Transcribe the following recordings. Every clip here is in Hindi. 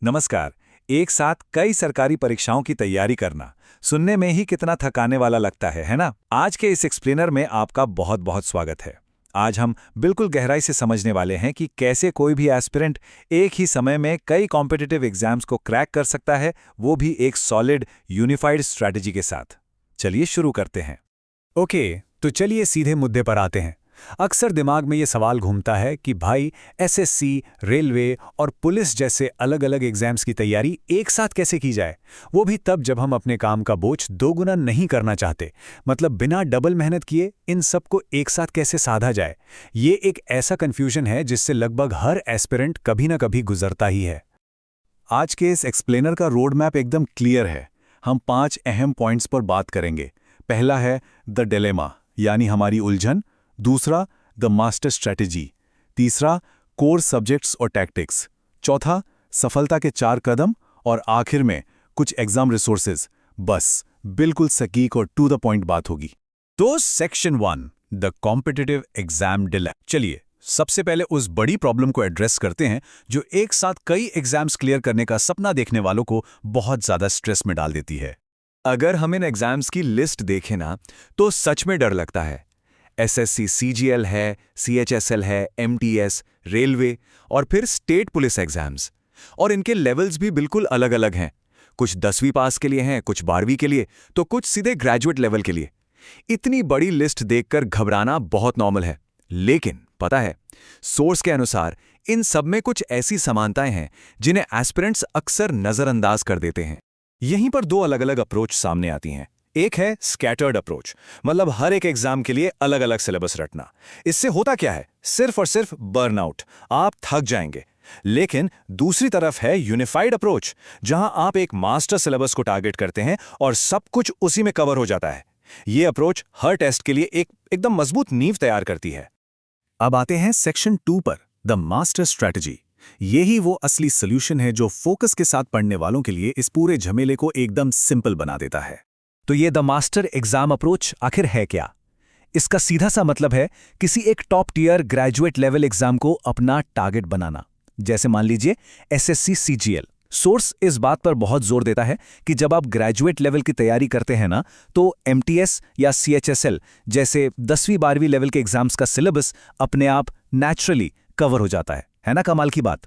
नमस्कार। एक साथ कई सरकारी परीक्षाओं की तैयारी करना सुनने में ही कितना थकाने वाला लगता है ना? आज के इस एक्सप्लेनर में आपका बहुत बहुत स्वागत है। आज हम बिल्कुल गहराई से समझने वाले हैं कि कैसे कोई भी एस्पिरेंट एक ही समय में कई कॉम्पिटिटिव एग्जाम्स को क्रैक कर सकता है, वो भी एक सॉलिड यूनिफाइड स्ट्रैटेजी के साथ। चलिए शुरू करते हैं। ओके, तो चलिए सीधे मुद्दे पर आते हैं। अक्सर दिमाग में ये सवाल घूमता है कि भाई एसएससी, रेलवे और पुलिस जैसे अलग अलग एग्जाम्स की तैयारी एक साथ कैसे की जाए, वो भी तब जब हम अपने काम का बोझ दोगुना नहीं करना चाहते। मतलब बिना डबल मेहनत किए इन सबको एक साथ कैसे साधा जाए। ये एक ऐसा कन्फ्यूजन है जिससे लगभग हर एस्पिरेंट कभी ना कभी गुजरता ही है। आज के इस एक्सप्लेनर का रोड मैप एकदम क्लियर है। हम 5 अहम पॉइंट्स पर बात करेंगे। पहला है द डिलेमा, यानी हमारी उलझन। दूसरा, द मास्टर स्ट्रैटेजी। तीसरा, कोर सब्जेक्ट्स और टैक्टिक्स। चौथा, सफलता के 4 कदम। और आखिर में कुछ एग्जाम रिसोर्सेज। बस बिल्कुल सटीक और टू द पॉइंट बात होगी। तो section 1, the competitive exam dilemma. चलिए सबसे पहले उस बड़ी प्रॉब्लम को एड्रेस करते हैं जो एक साथ कई एग्जाम्स क्लियर करने का सपना देखने वालों को बहुत ज्यादा स्ट्रेस में डाल देती है। अगर हम इन एग्जाम्स की लिस्ट देखें ना, तो सच में डर लगता है। एसएससी सीजीएल है, सीएचएसएल है, एमटीएस, रेलवे और फिर स्टेट पुलिस एग्जाम्स। और इनके लेवल्स भी बिल्कुल अलग अलग हैं। कुछ 10वीं पास के लिए हैं, कुछ 12वीं के लिए, तो कुछ सीधे ग्रेजुएट लेवल के लिए। इतनी बड़ी लिस्ट देखकर घबराना बहुत नॉर्मल है। लेकिन पता है, सोर्स के अनुसार इन सब में कुछ ऐसी समानताएं हैं जिन्हें एस्पिरेंट्स अक्सर नजरअंदाज कर देते हैं। यहीं पर दो अलग अलग अप्रोच सामने आती हैं। एक है स्कैटर्ड अप्रोच, मतलब हर एक एग्जाम के लिए अलग अलग सिलेबस रटना। इससे होता क्या है, सिर्फ और सिर्फ बर्नआउट, आप थक जाएंगे। लेकिन दूसरी तरफ है यूनिफाइड अप्रोच, जहां आप एक मास्टर सिलेबस को टारगेट करते हैं और सब कुछ उसी में कवर हो जाता है। यह अप्रोच हर टेस्ट के लिए एकदम मजबूत नींव तैयार करती है। अब आते हैं सेक्शन 2 पर, द मास्टर स्ट्रैटेजी। यही वो असली सॉल्यूशन है जो फोकस के साथ पढ़ने वालों के लिए इस पूरे झमेले को एकदम सिंपल बना देता है। तो ये द मास्टर एग्जाम अप्रोच आखिर है क्या? इसका सीधा सा मतलब है किसी एक top tier graduate level exam को अपना टारगेट बनाना। जैसे मान लीजिए एसएससी सीजीएल। सोर्स इस बात पर बहुत जोर देता है कि जब आप ग्रेजुएट लेवल की तैयारी करते हैं ना, तो एमटीएस या सीएचएसएल जैसे 10वीं 12वीं लेवल के एग्जाम्स का सिलेबस अपने आप नेचुरली कवर हो जाता है ना? कमाल की बात।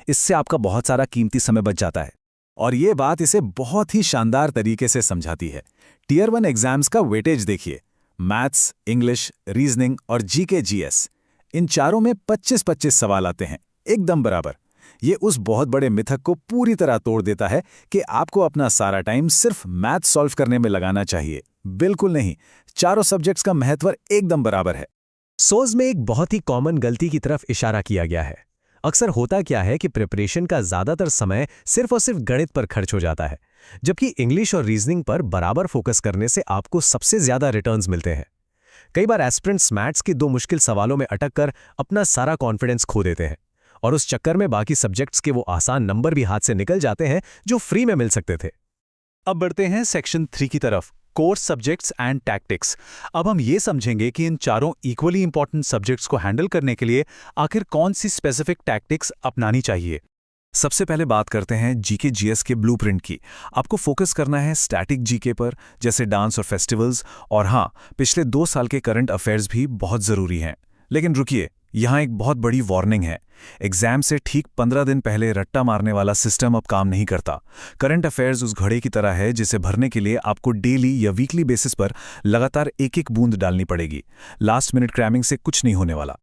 इससे आपका बहुत सारा कीमती समय बच जाता है। और ये बात इसे बहुत ही शानदार तरीके से समझाती है। टियर 1 एग्जाम्स का वेटेज देखिए। मैथ्स, इंग्लिश, रीजनिंग और जीके जीएस, इन चारों में 25-25 सवाल आते हैं, एकदम बराबर। ये उस बहुत बड़े मिथक को पूरी तरह तोड़ देता है कि आपको अपना सारा टाइम सिर्फ मैथ सॉल्व करने में लगाना चाहिए। बिल्कुल नहीं, चारों सब्जेक्ट्स का महत्व एकदम बराबर है। सोज में एक बहुत ही कॉमन गलती की तरफ इशारा किया गया है। अक्सर होता क्या है कि प्रिपरेशन का ज्यादातर समय सिर्फ और सिर्फ गणित पर खर्च हो जाता है, जबकि इंग्लिश और रीजनिंग पर बराबर फोकस करने से आपको सबसे ज्यादा रिटर्न्स मिलते हैं। कई बार एस्पिरेंट्स मैथ्स के 2 मुश्किल सवालों में अटक कर अपना सारा कॉन्फिडेंस खो देते हैं और उस चक्कर में बाकी सब्जेक्ट्स के वो आसान नंबर भी हाथ से निकल जाते हैं जो फ्री में मिल सकते थे। अब बढ़ते हैं सेक्शन 3 की तरफ, कोर सब्जेक्ट्स एंड टैक्टिक्स। अब हम ये समझेंगे कि इन चारों इक्वली इंपॉर्टेंट सब्जेक्ट्स को हैंडल करने के लिए आखिर कौन सी स्पेसिफिक टैक्टिक्स अपनानी चाहिए। सबसे पहले बात करते हैं जीके जीएस के ब्लूप्रिंट की। आपको फोकस करना है स्टैटिक जीके पर, जैसे डांस और फेस्टिवल्स। और हाँ, पिछले 2 साल के करंट अफेयर्स भी बहुत ज़रूरी हैं। लेकिन रुकिए, यहाँ एक बहुत बड़ी वार्निंग है। एग्जाम से ठीक 15 दिन पहले रट्टा मारने वाला सिस्टम अब काम नहीं करता। करंट अफेयर्स उस घड़े की तरह है जिसे भरने के लिए आपको डेली या वीकली बेसिस पर लगातार एक एक बूंद डालनी पड़ेगी। लास्ट मिनट क्रैमिंग से कुछ नहीं होने वाला।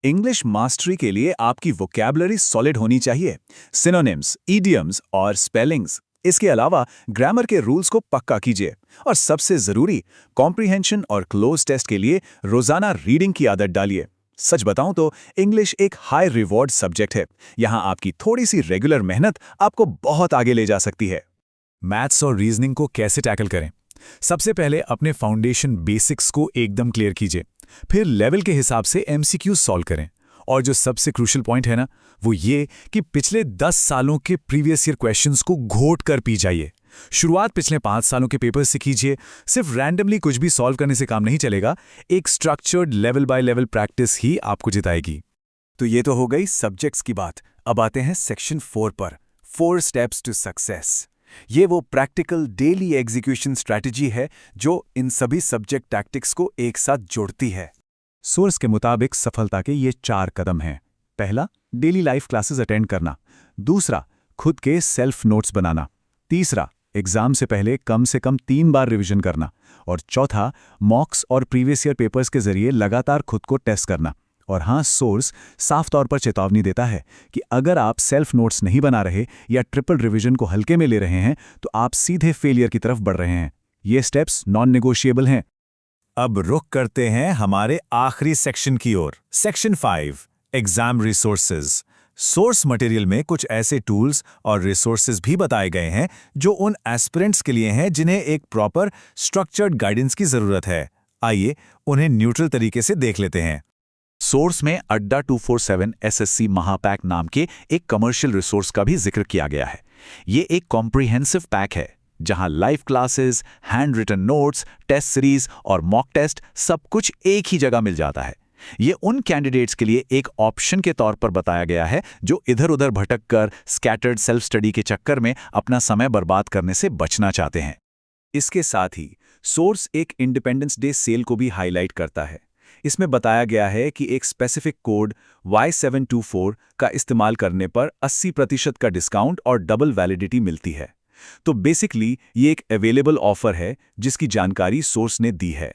इंग्लिश मास्टरी के लिए आपकी वोकैबुलरी सॉलिड होनी चाहिए, सिनोनिम्स, इडियम्स और स्पेलिंग्स। इसके अलावा ग्रामर के रूल्स को पक्का कीजिए। और सबसे जरूरी, कॉम्प्रिहेंशन और क्लोज टेस्ट के लिए रोजाना रीडिंग की आदत डालिए। सच बताऊं तो इंग्लिश एक हाई रिवॉर्ड सब्जेक्ट है। यहां आपकी थोड़ी सी रेगुलर मेहनत आपको बहुत आगे ले जा सकती है। मैथ्स और रीजनिंग को कैसे टैकल करें? सबसे पहले अपने फाउंडेशन बेसिक्स को एकदम क्लियर कीजिए। फिर लेवल के हिसाब से एमसीक्यू सॉल्व करें। और जो सबसे क्रूशियल पॉइंट है ना, वो ये कि पिछले 10 सालों के प्रीवियस ईयर क्वेश्चंस को घोट कर पी जाइए। शुरुआत पिछले 5 सालों के पेपर से कीजिए। सिर्फ रैंडमली कुछ भी सॉल्व करने से काम नहीं चलेगा। एक structured level by level practice ही आपको जिताएगी। तो ये तो हो गई सब्जेक्ट्स की बात। अब आते हैं सेक्शन 4 पर, 4 स्टेप्स टू सक्सेस। ये वो प्रैक्टिकल डेली एग्जीक्यूशन स्ट्रैटेजी है जो इन सभी सब्जेक्ट टैक्टिक्स को एक साथ जोड़ती है। सोर्स के मुताबिक सफलता के ये 4 कदम हैं। पहला, डेली लाइफ क्लासेस अटेंड करना। दूसरा, खुद के सेल्फ नोट्स बनाना। तीसरा, एग्जाम से पहले कम से कम 3 बार रिवीजन करना। और चौथा, मॉक्स और प्रीवियस ईयर पेपर्स के जरिए लगातार खुद को टेस्ट करना। और हाँ, सोर्स साफ तौर पर चेतावनी देता है कि अगर आप सेल्फ नोट्स नहीं बना रहे या ट्रिपल रिवीजन को हल्के में ले रहे हैं तो आप सीधे फेलियर की तरफ बढ़ रहे हैं। ये स्टेप्स नॉन नेगोशिएबल हैं। अब रुख करते हैं हमारे आखिरी सेक्शन की ओर। Section 5, exam resources. Source material में कुछ ऐसे टूल्स और रिसोर्सेज भी बताए गए हैं जो उन एस्पिरेंट्स के लिए हैं जिन्हें एक प्रॉपर स्ट्रक्चर्ड गाइडेंस की जरूरत है। आइए उन्हें न्यूट्रल तरीके से देख लेते हैं। सोर्स में अड्डा 247 SSC महापैक नाम के एक कमर्शियल रिसोर्स का भी जिक्र किया गया है। ये एक कॉम्प्रिहेंसिव पैक है जहां live classes, hand written notes, test series और मॉक टेस्ट सब कुछ एक ही जगह मिल जाता है। ये उन कैंडिडेट्स के लिए एक ऑप्शन के तौर पर बताया गया है जो इधर-उधर भटक कर स्कैटर्ड सेल्फ स्टडी के चक्कर में अपना समय बर्बाद करने से बचना चाहते हैं। इसके साथ ही सोर्स एक इंडिपेंडेंस डे सेल को भी हाईलाइट करता है। इसमें बताया गया है कि एक स्पेसिफिक कोड Y724 का इस्तेमाल करने पर 80% का डिस्काउंट और डबल वैलिडिटी मिलती है। तो बेसिकली ये एक अवेलेबल ऑफर है जिसकी जानकारी सोर्स ने दी है।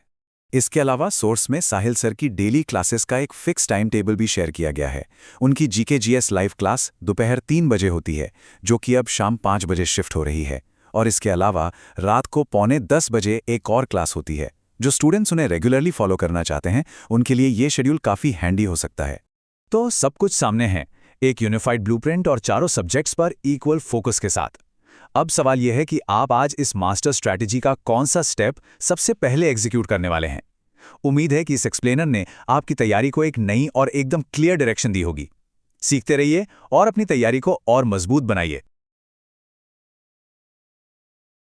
इसके अलावा सोर्स में साहिल सर की डेली क्लासेस का एक फिक्स टाइम टेबल भी शेयर किया गया है। उनकी GK/GS लाइव क्लास दोपहर 3 बजे होती है, जो कि अब शाम 5 बजे शिफ्ट हो रही है। और इसके अलावा रात को 9:45 बजे एक और क्लास होती है। जो स्टूडेंट्स उन्हें रेगुलरली फॉलो करना चाहते हैं उनके लिए ये शेड्यूल काफ़ी हैंडी हो सकता है। तो सब कुछ सामने है, एक यूनिफाइड ब्लूप्रिंट और चारों सब्जेक्ट्स पर इक्वल फोकस के साथ। अब सवाल यह है कि आप आज इस मास्टर स्ट्रैटेजी का कौन सा स्टेप सबसे पहले एग्जीक्यूट करने वाले हैं। उम्मीद है कि इस एक्सप्लेनर ने आपकी तैयारी को एक नई और एकदम क्लियर डायरेक्शन दी होगी। सीखते रहिए और अपनी तैयारी को और मजबूत बनाइए।